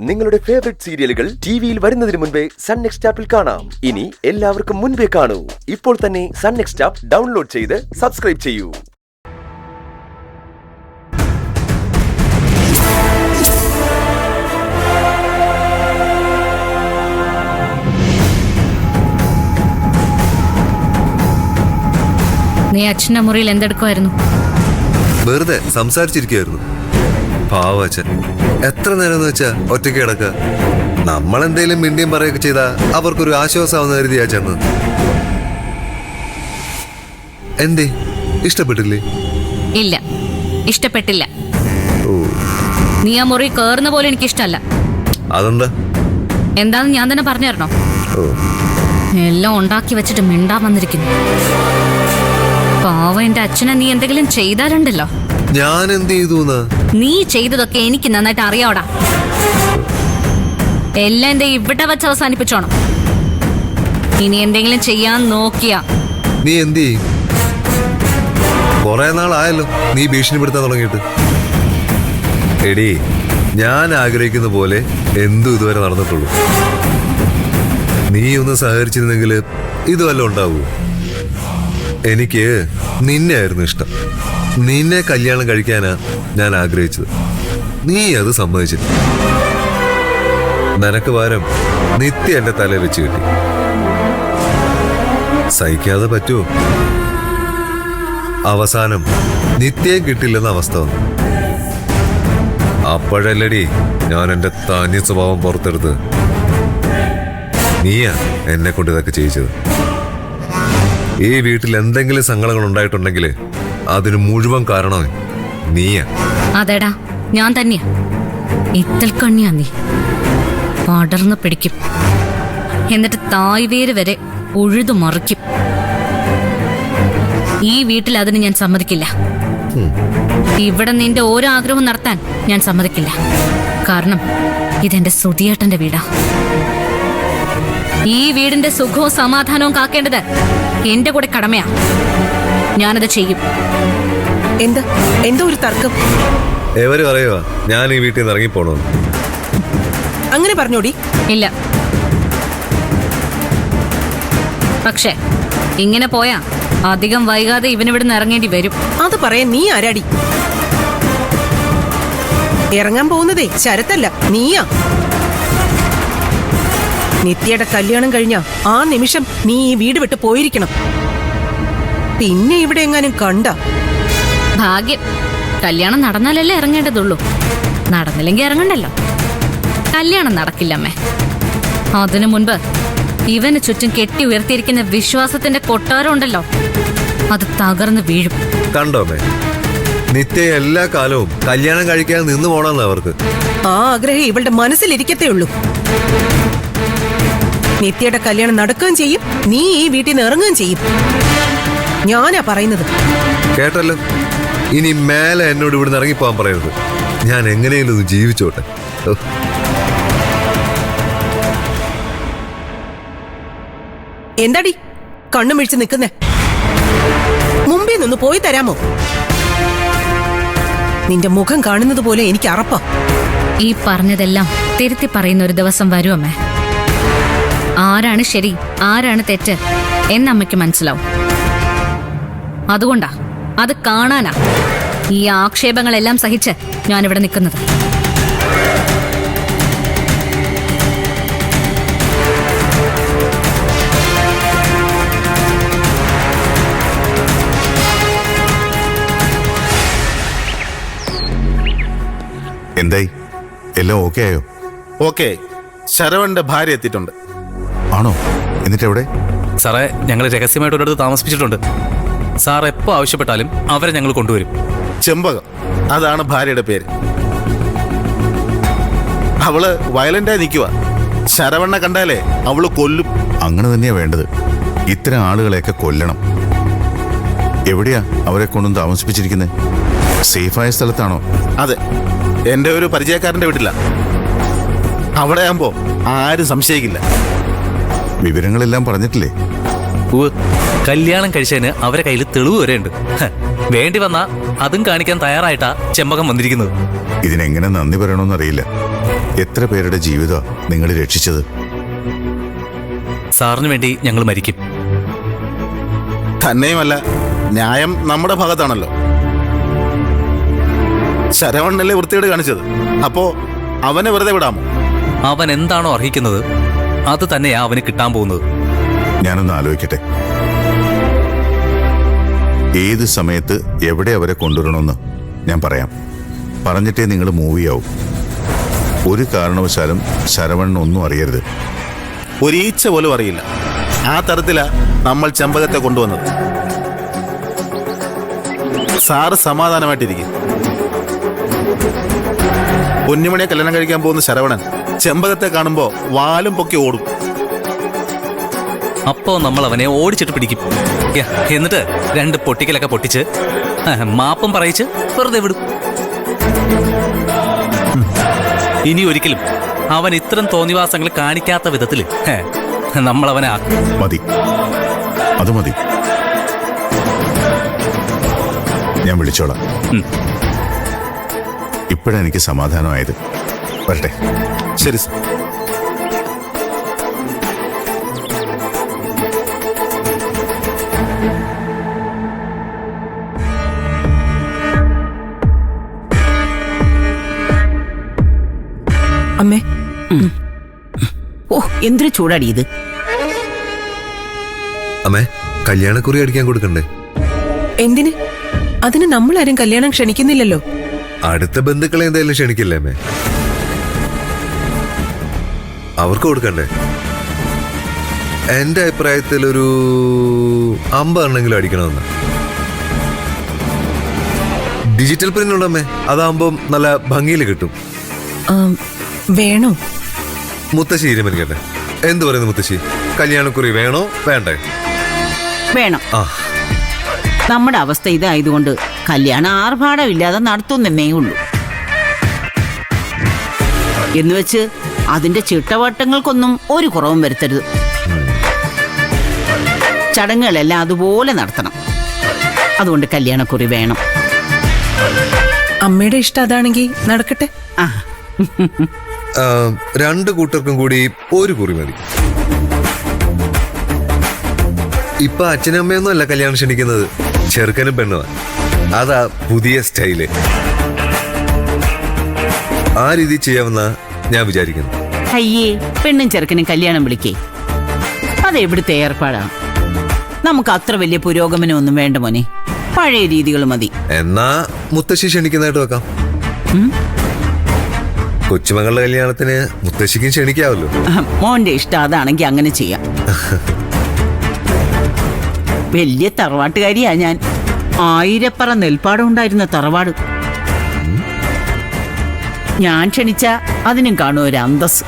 നിങ്ങളുടെ ഫേവറേറ്റ് സീരിയലുകൾ ടിവിയിൽ വരുന്നതിന് മുൻപേ സൺ നെക്സ്റ്റ് ആപ്പിൽ കാണാം. ഇനി എല്ലാവർക്കും മുൻപേ കാണൂ. ഇപ്പോൾ തന്നെ സൺ നെക്സ്റ്റ് ആപ്പ് ഡൗൺലോഡ് ചെയ്ത് സബ്സ്ക്രൈബ് ചെയ്യൂ. നീ അച്ഛന്റെ മുറിയിൽ എന്തെടുക്കുമായിരുന്നു? വെറുതെ സംസാരിച്ചിരിക്കുകയായിരുന്നു. പാവച്ചൻ എത്ര നേരം വെച്ചാ ഒറ്റയ്ക്ക് കിടക്കുക. നമ്മളെന്തേലും മിണ്ടിയും പറയുകയൊക്കെ ചെയ്താ അവർക്കൊരു ആശ്വാസമാവുന്ന കരുതിയാ ചെന്ന്. എന്തേ ഇഷ്ടപ്പെട്ടില്ലേ? ഇല്ല, ഇഷ്ടപ്പെട്ടില്ല. ഓ, നീ ആ മുറി കേറുന്ന പോലെ എനിക്ക് ഇഷ്ടമല്ല. അതെന്താ? എന്താന്ന് ഞാൻ തന്നെ പറഞ്ഞു തരണോ? ഓ, എല്ലാം ഉണ്ടാക്കി വെച്ചിട്ട് മിണ്ടാൻ വന്നിരിക്കുന്നു. പാവ എന്റെ അച്ഛനെ നീ എന്തെങ്കിലും ചെയ്താലുണ്ടല്ലോ. ഞാൻ എന്ത് ചെയ്തു? നീ ചെയ്തതൊക്കെ എനിക്ക് നന്നായിട്ട് അറിയാവടാ. എല്ലാം എന്റെ ഇവിടെ വെച്ച് അവസാനിപ്പിച്ചോണം. ഇനി എന്തെങ്കിലും ചെയ്യാൻ നോക്കിയാ നീ എന്ത് ചെയ്യും? കൊറേ നാളായല്ലോ നീ ഭീഷണിപ്പെടുത്താൻ തുടങ്ങിയിട്ട്. എടീ, ഞാൻ ആഗ്രഹിക്കുന്ന പോലെ എന്തും ഇതുവരെ നടന്നിട്ടുള്ളൂ. നീ ഒന്ന് സഹകരിച്ചിരുന്നെങ്കിൽ ഇതുവല്ല ഉണ്ടാവൂ. എനിക്ക് നിന്നെ ആയിരുന്നു ഇഷ്ടം. നിന്നെ കല്യാണം കഴിക്കാനാ ഞാൻ ആഗ്രഹിച്ചത്. നീ അത് സമ്മതിച്ചില്ല. നിനക്ക് പകരം നിത്യ എന്റെ തലയിൽ വെച്ച് കിട്ടി. സഹിക്കാതെ പറ്റുമോ? അവസാനം നിത്യം കിട്ടില്ലെന്ന അവസ്ഥ വന്നു. അപ്പോഴല്ലടി ഞാൻ എന്റെ താന്യ സ്വഭാവം പുറത്തെടുത്ത്. നീയാ എന്നെ കൊണ്ട് ഇതൊക്കെ ചെയ്യിച്ചത്. ഈ വീട്ടിൽ എന്തെങ്കിലും സങ്കടങ്ങൾ ഉണ്ടായിട്ടുണ്ടെങ്കിൽ അതിന് മുഴുവൻ കാരണമേ നീയാ. അതേടാ, ഞാൻ തന്നെയാ. ഇത്തൽ കണ്ണിയാ നീ. പടർന്ന് പിടിക്കും, എന്നിട്ട് തായ്വേര് വരെ ഉഴുതു മറിക്കും. ഈ വീട്ടിൽ അതിന് ഞാൻ സമ്മതിക്കില്ല. ഇവിടെ നിന്റെ ഓരോ ആഗ്രഹവും നടത്താൻ ഞാൻ സമ്മതിക്കില്ല. കാരണം ഇതെന്റെ സുധിയേട്ടന്റെ വീടാ. ഈ വീടിന്റെ സുഖവും സമാധാനവും കാക്കേണ്ടത് എന്റെ കൂടെ കടമയാ. ഞാനത് ചെയ്യും. എന്താ ഒരു തർക്കം? എവര് പറയുവാ ഞാൻ ഈ വീട്ടിൽ നിന്ന് ഇറങ്ങിപ്പോണോ? അങ്ങനെ പറഞ്ഞോടി. ഇല്ല, പക്ഷെ ഇങ്ങനെ പോയാ അധികം വൈകാതെ ഇവനിവിടുന്ന് ഇറങ്ങേണ്ടി വരും. അത് പറയാൻ നീ ആരാടി? ഇറങ്ങാൻ പോകുന്നതേ ശരത്തല്ല, നീയാ. നിത്യയുടെ കല്യാണം കഴിഞ്ഞ ആ നിമിഷം നീ ഈ വീട് വിട്ട് പോയിരിക്കണം. പിന്നെ ഇവിടെ എങ്ങാനും കണ്ട ഭാഗ്യം. കല്യാണം നടന്നാലല്ലേ ഇറങ്ങേണ്ടതുള്ളൂ. നടന്നില്ലെങ്കിൽ ഇറങ്ങണ്ടല്ലോ. കല്യാണം നടക്കില്ലമ്മേ. അതിനു മുൻപ് ഇവന് ചുറ്റും കെട്ടി ഉയർത്തിയിരിക്കുന്ന വിശ്വാസത്തിന്റെ കൊട്ടാരം ഉണ്ടല്ലോ, അത് തകർന്ന് വീഴും. കണ്ടോമേ, നിത്യ എല്ലാ കാലവും കല്യാണം കഴിക്കാൻ നിന്ന് പോണെന്ന് അവർക്ക്. ആ ആഗ്രഹം ഇവളുടെ മനസ്സിലിരിക്കത്തേ ഉള്ളൂ. നിത്യയുടെ കല്യാണം നടക്കുകയും ചെയ്യും, നീ ഈ വീട്ടിൽ നിന്ന് ഇറങ്ങുകയും ചെയ്യും. ഞാനാ പറയുന്നത്. കേട്ടല്ലോ, ഇനി മേലെ എന്നോട് ഇവിടുന്ന് ഇറങ്ങിപ്പോവാൻ പറയരുത്. ഞാൻ എങ്ങനെയും ഒന്ന് ജീവിച്ചോട്ടെ. എന്താടി കണ്ണു മിഴിച്ച് നിൽക്കുന്നേ? മുമ്പേ നിന്ന് പോയി തരാമോ? നിന്റെ മുഖം കാണുന്നത് പോലെ എനിക്ക് അറപ്പാ. ഈ പറഞ്ഞതെല്ലാം തിരുത്തി പറയുന്ന ഒരു ദിവസം വരും അമ്മേ. ആരാണ് ശരി, ആരാണ് തെറ്റ് എന്നമ്മയ്ക്ക് മനസ്സിലാവും. അതുകൊണ്ടാ, അത് കാണാനാ ഈ ആക്ഷേപങ്ങളെല്ലാം സഹിച്ച് ഞാനിവിടെ നിൽക്കുന്നത്. എന്തായി? എല്ലാം ഓക്കെ ആയോ? ഓക്കെ. ശരവന്റെ ഭാര്യ എത്തിയിട്ടുണ്ട്. ആണോ? എന്നിട്ട് എവിടെ? സാറേ, ഞങ്ങൾ രഹസ്യമായിട്ട് ഒരിടത്ത് താമസിപ്പിച്ചിട്ടുണ്ട്. സാർ എപ്പോൾ ആവശ്യപ്പെട്ടാലും അവരെ ഞങ്ങൾ കൊണ്ടുവരും. ചെമ്പകം, അതാണ് ഭാര്യയുടെ പേര്. അവള് വയലന്റായി നിൽക്കുക. ശരവണ്ണ കണ്ടാലേ അവള് കൊല്ലും. അങ്ങനെ തന്നെയാ വേണ്ടത്. ഇത്തരം ആളുകളെയൊക്കെ കൊല്ലണം. എവിടെയാ അവരെ കൊണ്ടും താമസിപ്പിച്ചിരിക്കുന്നത്? സേഫായ സ്ഥലത്താണോ? അതെ, എന്റെ ഒരു പരിചയക്കാരന്റെ വീട്ടില. അവിടെ ആകുമ്പോ ആരും സംശയിക്കില്ല. വിവരങ്ങളെല്ലാം പറഞ്ഞിട്ടില്ലേ? കല്യാണം കഴിച്ചതിന് അവരെ കയ്യിൽ തെളിവ് വരെ ഉണ്ട്. വേണ്ടി വന്നാ അതും കാണിക്കാൻ തയ്യാറായിട്ടാ ചെമ്പകം വന്നിരിക്കുന്നത്. ഇതിനെങ്ങനെ നന്ദി പറയണമെന്നറിയില്ല. എത്ര പേരുടെ ജീവിതം നിങ്ങൾ രക്ഷിച്ചത്. സാറിന് വേണ്ടി ഞങ്ങൾ മരിക്കും. തന്നെയുമല്ല, ന്യായം നമ്മുടെ ഭാഗത്താണല്ലോ. ശരവണ്ണല്ലേ വൃത്തിയോട് കാണിച്ചത്. അപ്പോ അവനെ വെറുതെ വിടാമോ? അവൻ എന്താണോ അർഹിക്കുന്നത് അത് തന്നെയാ അവന് കിട്ടാൻ പോകുന്നത്. ഞാനൊന്ന് ആലോചിക്കട്ടെ. ഏത് സമയത്ത് എവിടെ അവരെ കൊണ്ടുവരണമെന്ന് ഞാൻ പറയാം. പറഞ്ഞിട്ടേ നിങ്ങൾ മൂവിയാവും. ഒരു കാരണവശാലും ശരവണ്ണൻ ഒന്നും അറിയരുത്. ഒരീച്ച പോലും അറിയില്ല. ആ തരത്തിലാ നമ്മൾ ചെമ്പകത്തെ കൊണ്ടുവന്നത്. സാറ് സമാധാനമായിട്ടിരിക്കും. പൊന്നുമണിയെ കല്യാണം കഴിക്കാൻ പോകുന്ന ശരവണൻ ചെമ്പകത്തെ കാണുമ്പോ വാലും പൊക്കി ഓടും. അപ്പോ നമ്മൾ അവനെ ഓടിച്ചിട്ട് പിടിക്കും. എന്നിട്ട് 2 പൊട്ടിക്കലൊക്കെ പൊട്ടിച്ച് മാപ്പും പറയിച്ച് വെറുതെ വിടും. ഇനി ഒരിക്കലും അവൻ ഇത്തരം തോന്നിവാസങ്ങൾ കാണിക്കാത്ത വിധത്തിൽ നമ്മൾ അവനെ ആക്കും. മതി, അത് മതി. ഞാൻ വിളിച്ചോളാം. ഇപ്പോഴെനിക്ക് സമാധാനമായത്. വരട്ടെ. ശരി സർ. അമ്മേ, ഓ എന്തൊരു ചൂടാടി ഇത്. അമ്മേ, കല്യാണക്കുറി അടിക്കാൻ കൊടുക്കണ്ടേ? എന്തിന്? അതിന് നമ്മളാരും കല്യാണം ക്ഷണിക്കുന്നില്ലല്ലോ. അടുത്ത ബന്ധുക്കളെ എന്തായാലും ക്ഷണിക്കില്ലേ അമ്മേ? അവർക്ക് കൊടുക്കണ്ടേ? എന്റെ അഭിപ്രായത്തിൽ ഒരു 50 എണ്ണെങ്കിലും അടിക്കണമെന്ന്. ഡിജിറ്റൽ പ്രിന്റ് ഉണ്ടമ്മേ, അതാകുമ്പം നല്ല ഭംഗിയിൽ കിട്ടും. വേണോ? മുത്തശ്ശി തീരുമാനിക്കട്ടെ. എന്ത് പറയുന്നു മുത്തശ്ശി? കല്യാണക്കുറി വേണോ വേണ്ടേ? വേണം. ആ, നമ്മുടെ അവസ്ഥ ഇതായതുകൊണ്ട് കല്യാണം ആർഭാടമില്ലാതെ നടത്തുന്നേ ഉള്ളൂ. എന്നുവെച്ച് അതിന്റെ ചിട്ടവട്ടങ്ങൾക്കൊന്നും ഒരു കുറവും വരുത്തരുത്. ചടങ്ങുകളെല്ലാം അതുപോലെ നടത്തണം. അതുകൊണ്ട് കല്യാണക്കുറി വേണം. അമ്മയുടെ ഇഷ്ടം അതാണെങ്കിൽ നടക്കട്ടെ. ആ 2 കൂട്ടർക്കും കൂടി ഒരു കുറി മതി. ഇപ്പൊ അച്ഛനും അമ്മയൊന്നും അല്ല കല്യാണം ക്ഷണിക്കുന്നത്, ചെറുക്കനും പെണ്ണുമാണ്. അതാ പുതിയ സ്റ്റൈല്. ആ രീതി ചെയ്യാമെന്നാ ഞാൻ വിചാരിക്കുന്നു. അയ്യേ, പെണ്ണും ചെറുക്കനും കല്യാണം വിളിക്കേ, അതെവിടുത്തെ ഏർപ്പാടാണ്. നമുക്ക് അത്ര വലിയ പുരോഗമനമൊന്നും വേണ്ട മോനെ. പഴയ രീതികൾ മതി. എന്നാ മുത്തശ്ശി ക്ഷണിക്കുന്നതായിട്ട് വെക്കാം. കൊച്ചുമകളുടെ കല്യാണത്തിന് മുത്തശ്ശിക്കും ക്ഷണിക്കാവല്ലോ. മോന്റെ ഇഷ്ടം അതാണെങ്കിൽ അങ്ങനെ ചെയ്യാം. വലിയ തറവാട്ടുകാരിയാ ഞാൻ. 1000 നെൽപ്പാടം ഉണ്ടായിരുന്ന തറവാട്. ഞാൻ ക്ഷണിച്ച അതിനും കാണും ഒരു അന്തസ്.